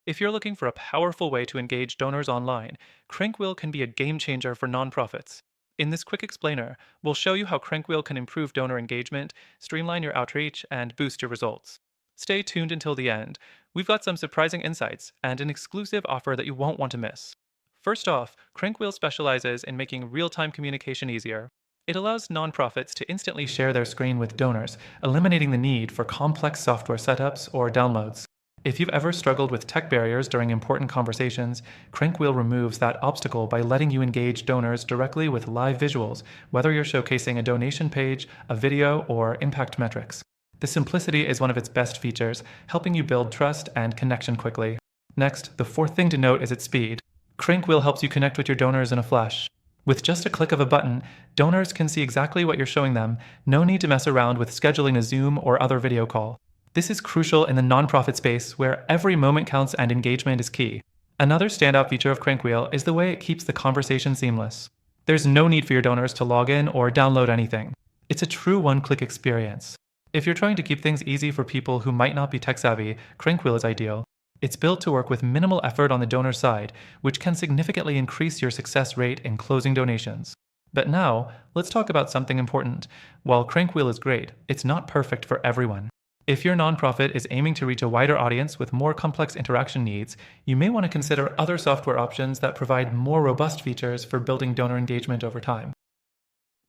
If you're looking for a powerful way to engage donors online, CrankWheel can be a game changer for nonprofits. In this quick explainer, we'll show you how CrankWheel can improve donor engagement, streamline your outreach, and boost your results. Stay tuned until the end. We've got some surprising insights and an exclusive offer that you won't want to miss. First off, CrankWheel specializes in making real time communication easier. It allows nonprofits to instantly share their screen with donors, eliminating the need for complex software setups or downloads. If you've ever struggled with tech barriers during important conversations, CrankWheel removes that obstacle by letting you engage donors directly with live visuals, whether you're showcasing a donation page, a video, or impact metrics. The simplicity is one of its best features, helping you build trust and connection quickly. Next, the fourth thing to note is its speed. CrankWheel helps you connect with your donors in a flash. With just a click of a button, donors can see exactly what you're showing them, no need to mess around with scheduling a Zoom or other video call. This is crucial in the nonprofit space where every moment counts and engagement is key. Another standout feature of CrankWheel is the way it keeps the conversation seamless. There's no need for your donors to log in or download anything. It's a true one-click experience. If you're trying to keep things easy for people who might not be tech-savvy, CrankWheel is ideal. It's built to work with minimal effort on the donor side, which can significantly increase your success rate in closing donations. But now, let's talk about something important. While CrankWheel is great, it's not perfect for everyone. If your nonprofit is aiming to reach a wider audience with more complex interaction needs, you may want to consider other software options that provide more robust features for building donor engagement over time.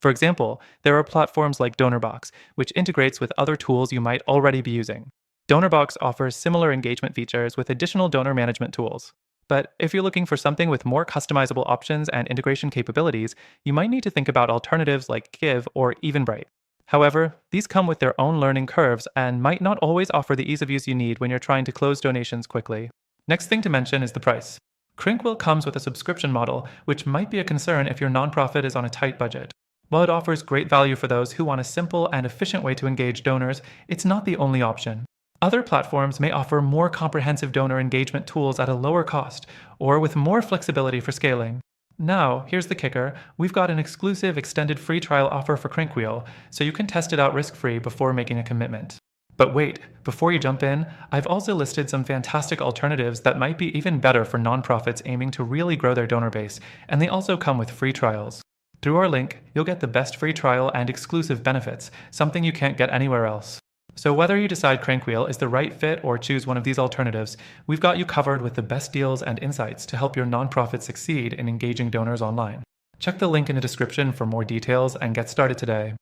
For example, there are platforms like DonorBox, which integrates with other tools you might already be using. DonorBox offers similar engagement features with additional donor management tools. But if you're looking for something with more customizable options and integration capabilities, you might need to think about alternatives like Give or Eventbrite. However, these come with their own learning curves and might not always offer the ease of use you need when you're trying to close donations quickly. Next thing to mention is the price. CrankWheel comes with a subscription model, which might be a concern if your nonprofit is on a tight budget. While it offers great value for those who want a simple and efficient way to engage donors, it's not the only option. Other platforms may offer more comprehensive donor engagement tools at a lower cost, or with more flexibility for scaling. Now, here's the kicker. We've got an exclusive extended free trial offer for CrankWheel, so you can test it out risk-free before making a commitment. But wait, before you jump in, I've also listed some fantastic alternatives that might be even better for nonprofits aiming to really grow their donor base, and they also come with free trials. Through our link, you'll get the best free trial and exclusive benefits, something you can't get anywhere else. So whether you decide CrankWheel is the right fit or choose one of these alternatives, we've got you covered with the best deals and insights to help your nonprofit succeed in engaging donors online. Check the link in the description for more details and get started today.